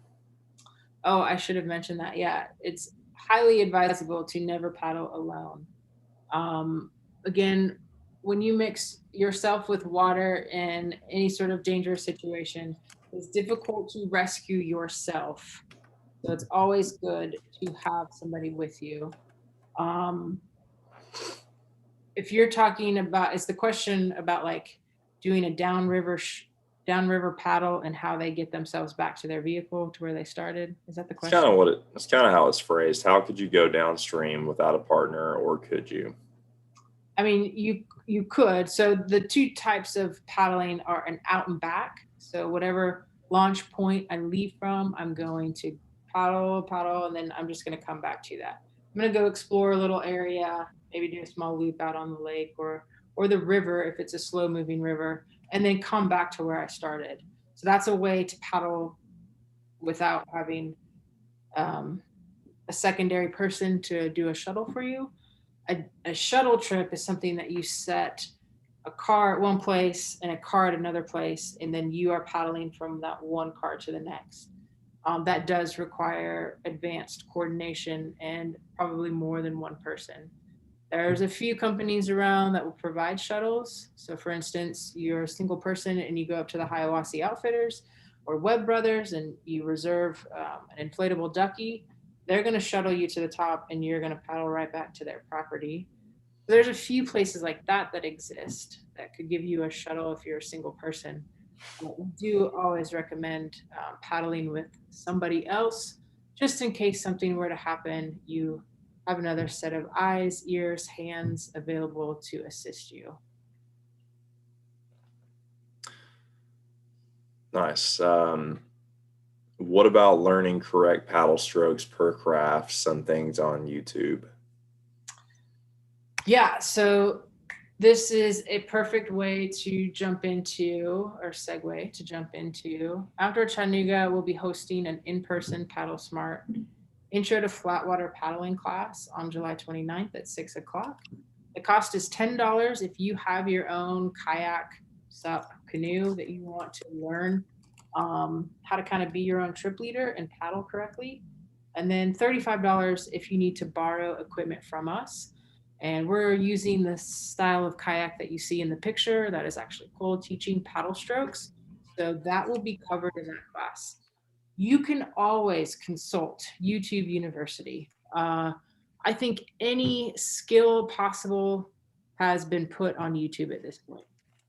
Oh, I should have mentioned that. Yeah, it's highly advisable to never paddle alone. Again, when you mix yourself with water in any sort of dangerous situation, it's difficult to rescue yourself. So it's always good to have somebody with you. If you're talking about, is the question about like doing a downriver paddle and how they get themselves back to their vehicle to where they started? Is that the question? That's kind of how it's phrased. How could you go downstream without a partner, or could you? I mean, you could. So the two types of paddling are an out and back. So whatever launch point I leave from, I'm going to paddle, and then I'm just going to come back to that. I'm going to go explore a little area, maybe do a small loop out on the lake or the river if it's a slow moving river, and then come back to where I started. So that's a way to paddle without having a secondary person to do a shuttle for you. A shuttle trip is something that you set a car at one place and a car at another place, and then you are paddling from that one car to the next. That does require advanced coordination and probably more than one person. There's a few companies around that will provide shuttles. So for instance, you're a single person and you go up to the Hiwassee Outfitters or Webb Brothers and you reserve an inflatable ducky. They're going to shuttle you to the top and you're going to paddle right back to their property. There's a few places like that exist that could give you a shuttle if you're a single person. We do always recommend paddling with somebody else, just in case something were to happen. You have another set of eyes, ears, hands available to assist you. Nice. What about learning correct paddle strokes per craft? Some things on YouTube. Yeah, so this is a perfect way to jump into, or segue to jump into. Outdoor Chattanooga will be hosting an in-person Paddle Smart Intro to Flatwater Paddling class on July 29th at 6 o'clock. The cost is $10 if you have your own kayak, sup, canoe that you want to learn how to kind of be your own trip leader and paddle correctly. And then $35 if you need to borrow equipment from us. And we're using the style of kayak that you see in the picture. That is actually Cole teaching paddle strokes. So that will be covered in that class. You can always consult YouTube University. I think any skill possible has been put on YouTube at this point.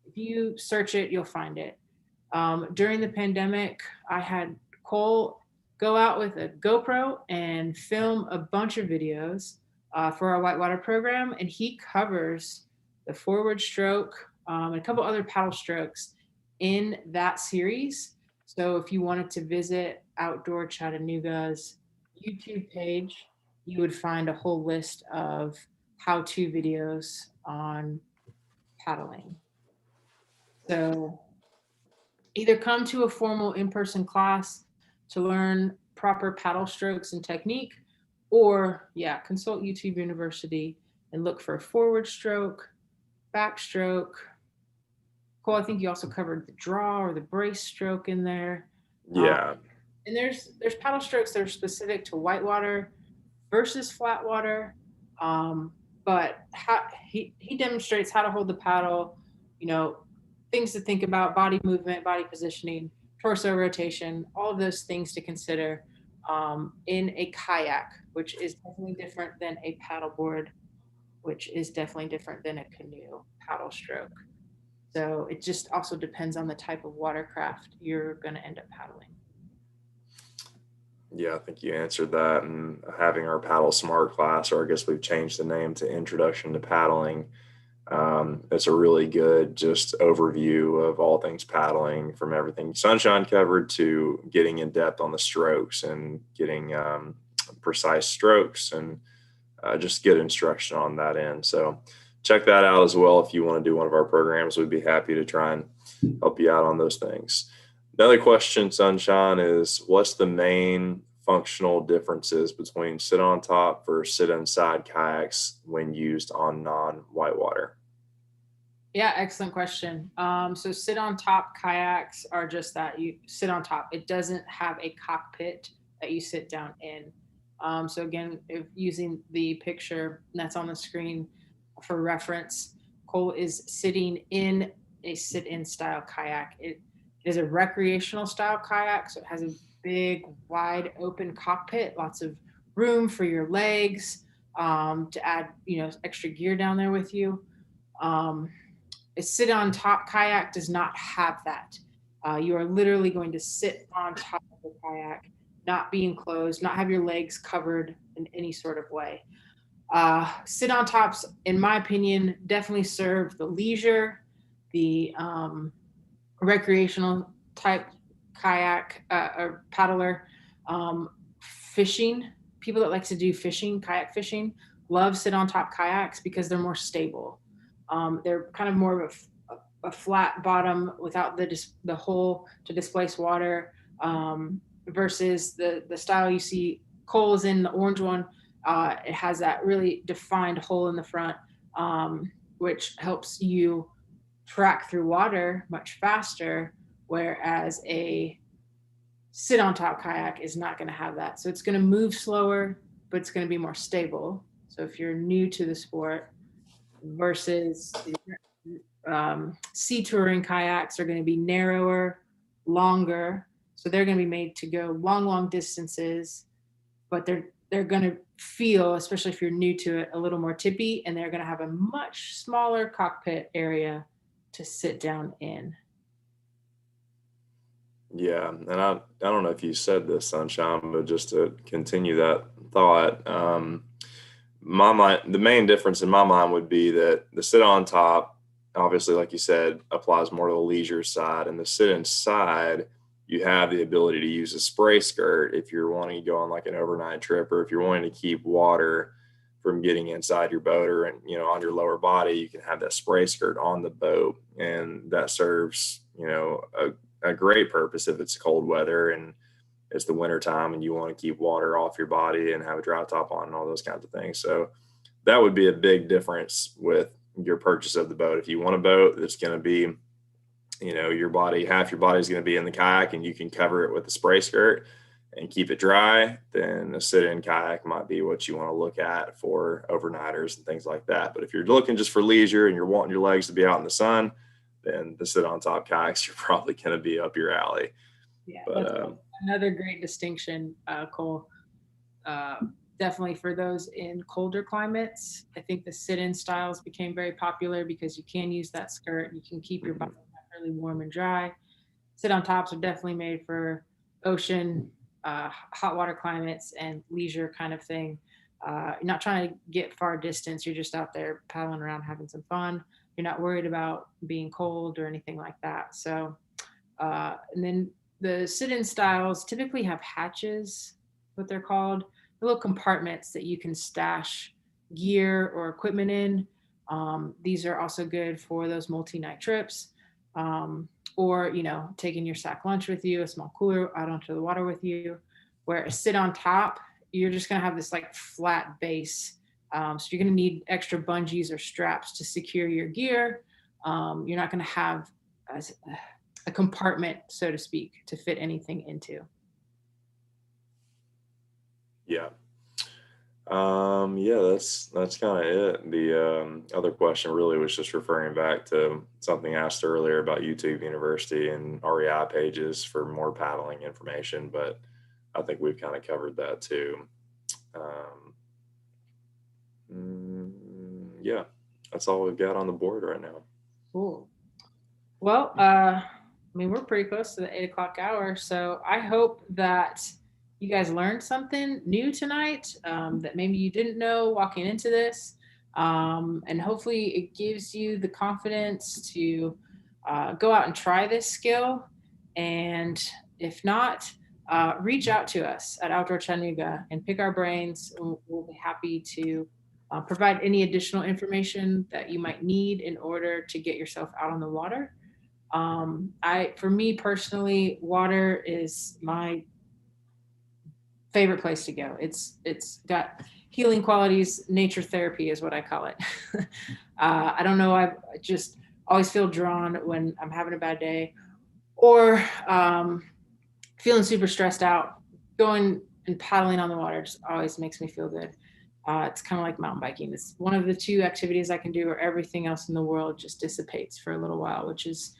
If you search it, you'll find it. During the pandemic, I had Cole go out with a GoPro and film a bunch of videos for our whitewater program, and he covers the forward stroke and a couple other paddle strokes in that series. So if you wanted to visit Outdoor Chattanooga's YouTube page, you would find a whole list of how-to videos on paddling. So either come to a formal in-person class to learn proper paddle strokes and technique, or consult YouTube University and look for forward stroke, backstroke. Cole, I think you also covered the draw or the brace stroke in there. Yeah. And there's paddle strokes that are specific to whitewater versus flat water. but he demonstrates how to hold the paddle, you know, things to think about: body movement, body positioning, torso rotation, all of those things to consider in a kayak, which is definitely different than a paddleboard, which is definitely different than a canoe paddle stroke. So it just also depends on the type of watercraft you're going to end up paddling. Yeah, I think you answered that. And having our Paddle Smart class, or I guess we've changed the name to Introduction to Paddling. It's a really good just overview of all things paddling, from everything Sunshine covered to getting in depth on the strokes and getting precise strokes, and just good instruction on that end. So check that out as well. If you want to do one of our programs, we'd be happy to try and help you out on those things. Another question, Sunshine, is what's the main functional differences between sit on top versus sit inside kayaks when used on non-whitewater? Yeah, excellent question. So sit on top kayaks are just that: you sit on top. It doesn't have a cockpit that you sit down in. So again, if using the picture that's on the screen for reference, Cole is sitting in a sit-in style kayak. It is a recreational style kayak, so it has a big, wide open cockpit, lots of room for your legs, to add, extra gear down there with you. Um, a sit on top kayak does not have that. You are literally going to sit on top of the kayak, not be enclosed, not have your legs covered in any sort of way. Sit on tops, in my opinion, definitely serve the leisure, the recreational type kayak or paddler. Um, Fishing, people that like to do fishing, kayak fishing, love sit on top kayaks because they're more stable. They're kind of more of a flat bottom without the hole to displace water, versus the style you see Cole's in, the orange one. It has that really defined hole in the front, which helps you track through water much faster, whereas a sit on top kayak is not going to have that. So it's going to move slower, but it's going to be more stable. So if you're new to the sport, versus sea touring kayaks are going to be narrower, longer. So they're going to be made to go long, long distances, but they're going to feel, especially if you're new to it, a little more tippy, and they're going to have a much smaller cockpit area to sit down in. Yeah, and I don't know if you said this, Sunshine, but just to continue that thought, my mind, the main difference in my mind would be that the sit on top, obviously, like you said, applies more to the leisure side, and the sit inside, you have the ability to use a spray skirt if you're wanting to go on like an overnight trip, or if you're wanting to keep water from getting inside your boat, or on your lower body, you can have that spray skirt on the boat, and that serves a great purpose if it's cold weather and it's the winter time and you want to keep water off your body and have a dry top on and all those kinds of things. So that would be a big difference with your purchase of the boat. If you want a boat that's going to be, half your body is going to be in the kayak and you can cover it with a spray skirt and keep it dry, then a sit-in kayak might be what you want to look at for overnighters and things like that. But if you're looking just for leisure and you're wanting your legs to be out in the sun, then the sit on top kayaks are probably going to be up your alley. Yeah, But that's another great distinction, Cole. Definitely for those in colder climates, I think the sit-in styles became very popular because you can use that skirt. You can keep your body really warm and dry. Sit on tops are definitely made for ocean, hot water climates, and leisure kind of thing. You're not trying to get far distance. You're just out there paddling around, having some fun. You're not worried about being cold or anything like that. So, and then the sit-in styles typically have hatches, what they're called, little compartments that you can stash gear or equipment in. These are also good for those multi-night trips, or taking your sack lunch with you, a small cooler out onto the water with you. Where a sit on top, you're just going to have this like flat base. So you're going to need extra bungees or straps to secure your gear. You're not going to have a compartment, so to speak, to fit anything into. yeah. Yeah, that's kind of it. The other question really was just referring back to something asked earlier about YouTube University and REI pages for more paddling information, but I think we've kind of covered that too. Um, yeah, that's all we've got on the board right now. Cool. Well, I mean, we're pretty close to the 8 o'clock hour, so I hope that you guys learned something new tonight that maybe you didn't know walking into this. And hopefully, it gives you the confidence to go out and try this skill. And if not, reach out to us at Outdoor Chattanooga and pick our brains. We'll be happy to provide any additional information that you might need in order to get yourself out on the water. For me personally, water is my favorite place to go. It's got healing qualities. Nature therapy is what I call it. I don't know. I just always feel drawn when I'm having a bad day or feeling super stressed out. Going and paddling on the water just always makes me feel good. It's kind of like mountain biking. It's one of the two activities I can do where everything else in the world just dissipates for a little while, which is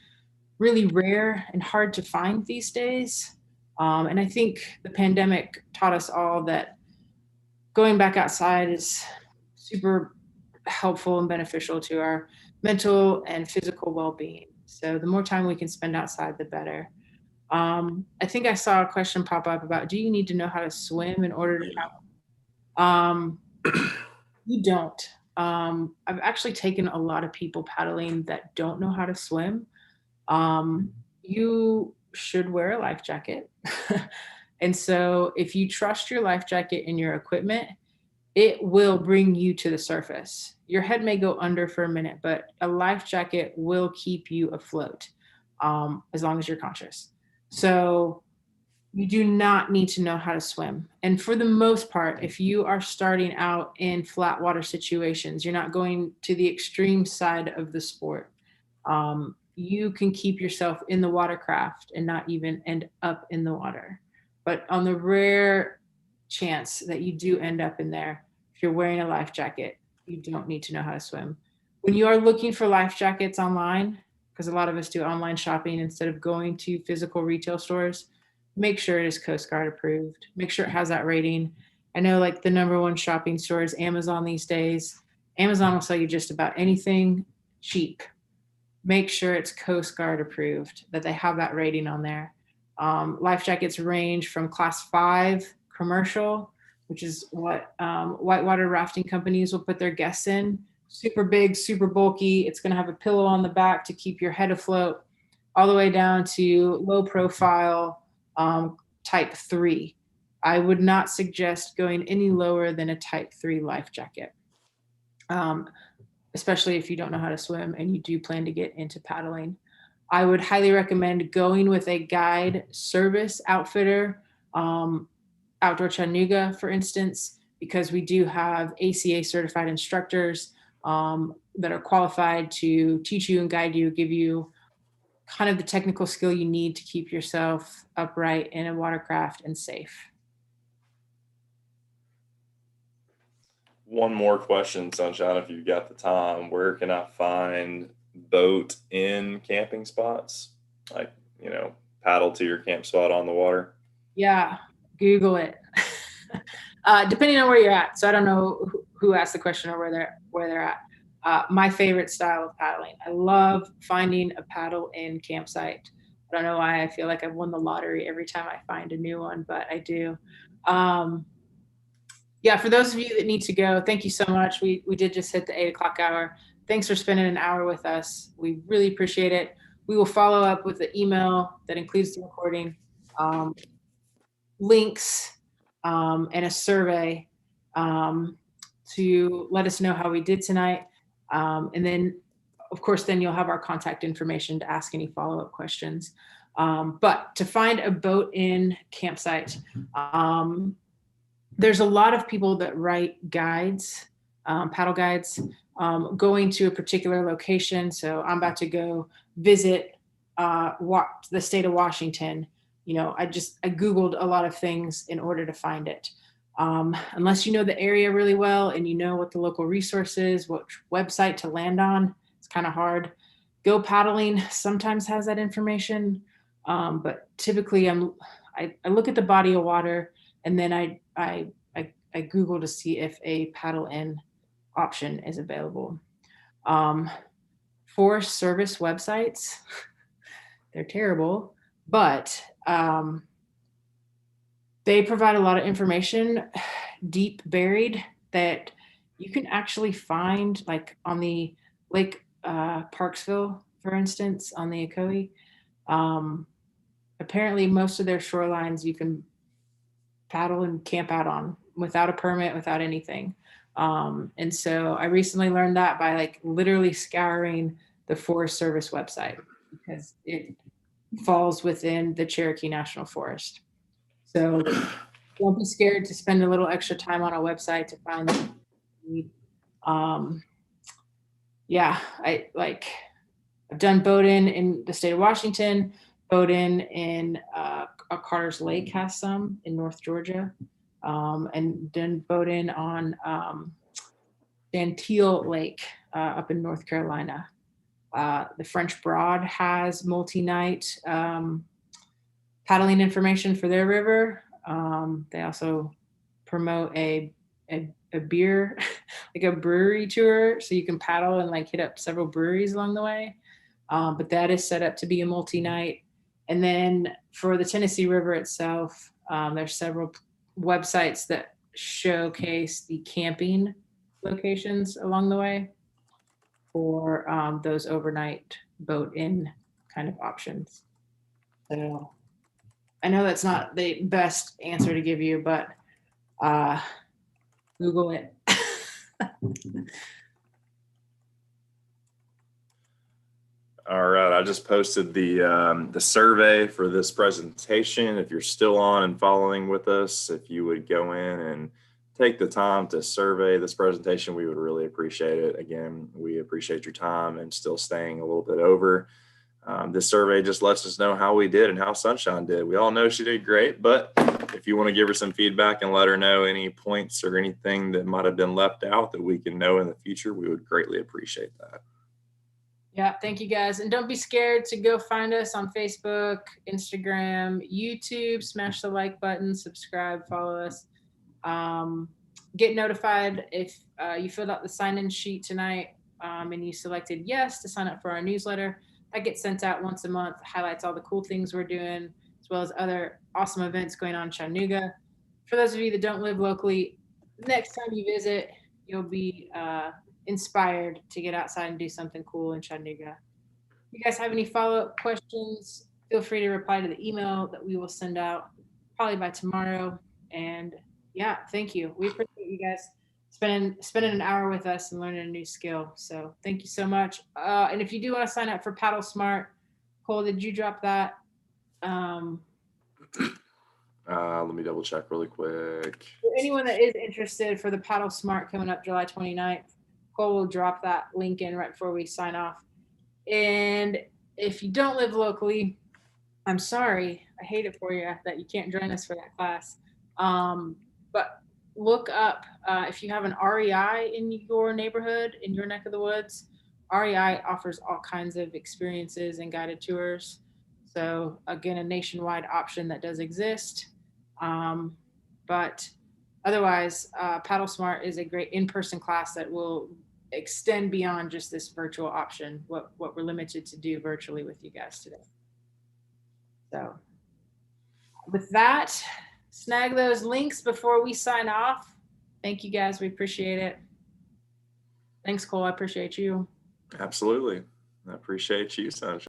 really rare and hard to find these days. And I think the pandemic taught us all that going back outside is super helpful and beneficial to our mental and physical well-being. So the more time we can spend outside, the better. I think I saw a question pop up about, do you need to know how to swim in order to Yeah. paddle? You don't. I've actually taken a lot of people paddling that don't know how to swim. You should wear a life jacket. And so if you trust your life jacket and your equipment, it will bring you to the surface. Your head may go under for a minute, but a life jacket will keep you afloat as long as you're conscious. So you do not need to know how to swim. And for the most part, if you are starting out in flat water situations, you're not going to the extreme side of the sport. You can keep yourself in the watercraft and not even end up in the water. But on the rare chance that you do end up in there, if you're wearing a life jacket, you don't need to know how to swim. When you are looking for life jackets online, because a lot of us do online shopping instead of going to physical retail stores, make sure it is Coast Guard approved. Make sure it has that rating. I know like the number one shopping store is Amazon these days. Amazon will sell you just about anything cheap. Make sure it's Coast Guard approved, that they have that rating on there. Life jackets range from class 5 commercial, which is what whitewater rafting companies will put their guests in. Super big, super bulky. It's going to have a pillow on the back to keep your head afloat, all the way down to low profile type 3. I would not suggest going any lower than a type 3 life jacket. Especially if you don't know how to swim and you do plan to get into paddling. I would highly recommend going with a guide service outfitter, Outdoor Chattanooga, for instance, because we do have ACA certified instructors that are qualified to teach you and guide you, give you kind of the technical skill you need to keep yourself upright in a watercraft and safe. One more question, Sunshine, if you've got the time. Where can I find boat in camping spots? Like, paddle to your camp spot on the water? Yeah, Google it. Depending on where you're at. So I don't know who asked the question or where they're at. My favorite style of paddling. I love finding a paddle in campsite. I don't know why I feel like I've won the lottery every time I find a new one, but I do. Yeah, for those of you that need to go, thank you so much. We did just hit the 8 o'clock hour. Thanks for spending an hour with us. We really appreciate it. We will follow up with the email that includes the recording, links, and a survey to let us know how we did tonight. And then, of course, then you'll have our contact information to ask any follow-up questions. But to find a boat in campsite, there's a lot of people that write guides, paddle guides, going to a particular location. So I'm about to go visit the state of Washington. I Googled a lot of things in order to find it. Unless you know the area really well and you know what the local resource is, what website to land on, it's kind of hard. Go Paddling sometimes has that information, but typically I look at the body of water and then I Google to see if a paddle in option is available. Um, Forest Service websites, they're terrible, but they provide a lot of information deep buried that you can actually find, like on the Lake Parksville, for instance, on the Ocoee. Um, Apparently, most of their shorelines you can paddle and camp out on without a permit, without anything. And so I recently learned that by like literally scouring the Forest Service website because it falls within the Cherokee National Forest. So don't be scared to spend a little extra time on a website to find what you need. Um, yeah, I've done boating in the state of Washington, boating in Carter's Lake has some in North Georgia, and done boating on Danteal Lake up in North Carolina. The French Broad has multi-night paddling information for their river. They also promote a beer, like a brewery tour, so you can paddle and like hit up several breweries along the way. But that is set up to be a multi-night. And then for the Tennessee River itself, there's several websites that showcase the camping locations along the way for those overnight boat in kind of options. So I know that's not the best answer to give you, but Google it. All right, I just posted the survey for this presentation. If you're still on and following with us, if you would go in and take the time to survey this presentation, we would really appreciate it. Again, we appreciate your time and still staying a little bit over. This survey just lets us know how we did and how Sunshine did. We all know she did great, but if you want to give her some feedback and let her know any points or anything that might have been left out that we can know in the future, we would greatly appreciate that. Yeah, thank you guys. And don't be scared to go find us on Facebook, Instagram, YouTube, smash the like button, subscribe, follow us. Get notified if you filled out the sign-in sheet tonight and you selected yes to sign up for our newsletter. That gets sent out once a month, highlights all the cool things we're doing, as well as other awesome events going on in Chattanooga. For those of you that don't live locally, next time you visit, you'll be inspired to get outside and do something cool in Chattanooga. If you guys have any follow-up questions, feel free to reply to the email that we will send out probably by tomorrow. And yeah, thank you. We appreciate you guys spending an hour with us and learning a new skill. So thank you so much. And if you do want to sign up for Paddle Smart, Cole, did you drop that? Let me double check really quick. For anyone that is interested for the Paddle Smart coming up July 29th, Cole will drop that link in right before we sign off. And if you don't live locally, I'm sorry. I hate it for you that you can't join us for that class. But look up if you have an REI in your neighborhood, in your neck of the woods. REI offers all kinds of experiences and guided tours. So again, a nationwide option that does exist. But otherwise, Paddle Smart is a great in-person class that will extend beyond just this virtual option, what we're limited to do virtually with you guys today. So with that, snag those links before we sign off. Thank you guys. We appreciate it. Thanks, Cole. I appreciate you. Absolutely. I appreciate you, Sunshine.